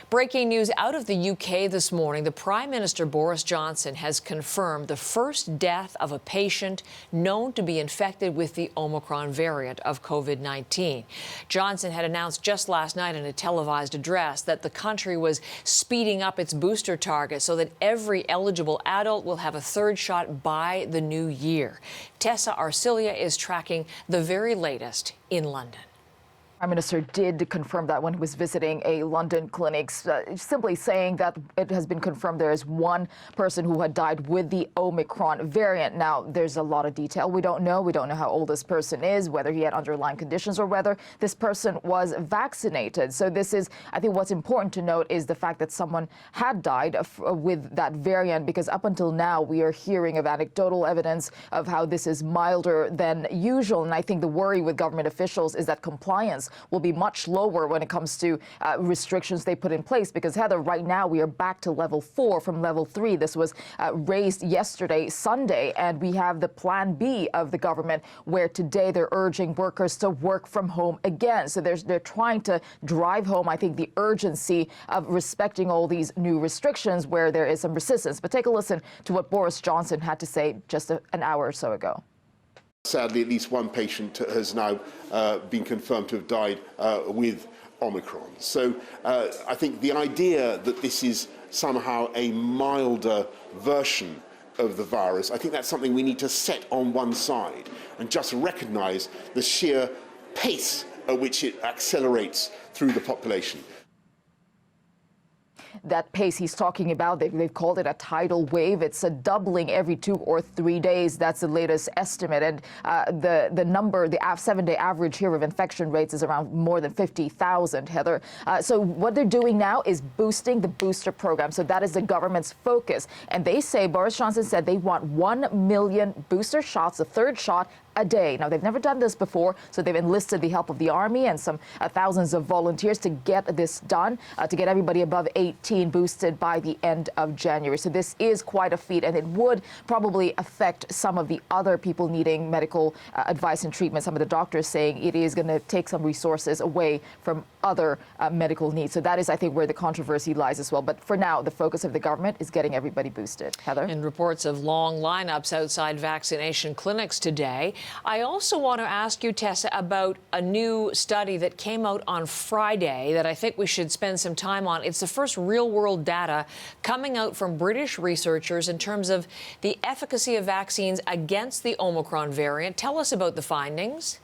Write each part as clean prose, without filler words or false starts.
Breaking news out of the UK this morning. The Prime Minister Boris Johnson has confirmed the first death of a patient known to be infected with the Omicron variant of COVID-19. Johnson had announced just last night in a televised address that the country was speeding up its booster target so that every eligible adult will have a third shot by the new year. Tessa Arcilia is tracking the very latest in London. Prime Minister did confirm that when he was visiting a London clinic, simply saying that it has been confirmed there is one person who had died with the Omicron variant. Now, there's a lot of detail we don't know. We don't know how old this person is, whether he had underlying conditions or whether this person was vaccinated. So this is, I think what's important to note is the fact that someone had died with that variant, because up until now we are hearing of anecdotal evidence of how this is milder than usual. And I think the worry with government officials is that compliance will be much lower when it comes to restrictions they put in place, because Heather, right now we are back to level 4 from level 3. This was raised yesterday, Sunday, and we have the plan B of the government, where today they're urging workers to work from home again. So they're trying to drive home, I think, the urgency of respecting all these new restrictions where there is some resistance. But take a listen to what Boris Johnson had to say just an hour or so ago. Sadly, at least one patient has now been confirmed to have died with Omicron. So I think the idea that this is somehow a milder version of the virus, I think that's something we need to set on one side and just recognise the sheer pace at which it accelerates through the population. That pace he's talking about, they've called it a tidal wave. It's a doubling every 2 or 3 days. That's the latest estimate. And the number, the 7-day average here of infection rates is around more than 50,000, Heather. So what they're doing now is boosting the booster program. So that is the government's focus. And they say, Boris Johnson said they want 1 million booster shots, a third shot a day. Now, they've never done this before, so they've enlisted the help of the Army and some thousands of volunteers to get this done, to get everybody above 18 boosted by the end of January. So this is quite a feat, and it would probably affect some of the other people needing medical advice and treatment. Some of the doctors saying it is going to take some resources away from other medical needs. So that is, I think, where the controversy lies as well. But for now, the focus of the government is getting everybody boosted. Heather? And reports of long lineups outside vaccination clinics today. I also want to ask you, Tessa, about a new study that came out on Friday that I think we should spend some time on. It's the first real-world data coming out from British researchers in terms of the efficacy of vaccines against the Omicron variant. Tell us about the findings.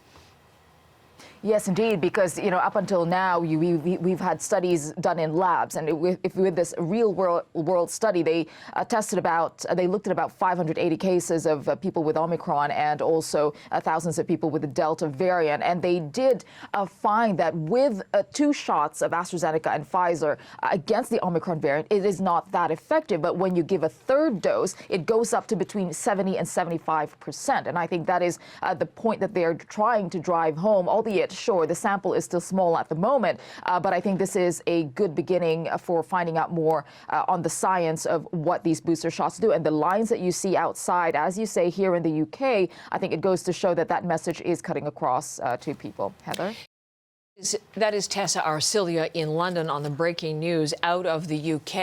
Yes, indeed, because, you know, up until now, we've had studies done in labs. And if with this real world study, they they looked at about 580 cases of people with Omicron and also thousands of people with the Delta variant. And they did find that with 2 shots of AstraZeneca and Pfizer against the Omicron variant, it is not that effective. But when you give a third dose, it goes up to between 70 and 75%. And I think that is the point that they're trying to drive home, albeit sure, the sample is still small at the moment, but I think this is a good beginning for finding out more on the science of what these booster shots do. And the lines that you see outside, as you say, here in the UK, I think it goes to show that that message is cutting across to people. Heather? That is Tessa Arcilia in London on the breaking news out of the UK.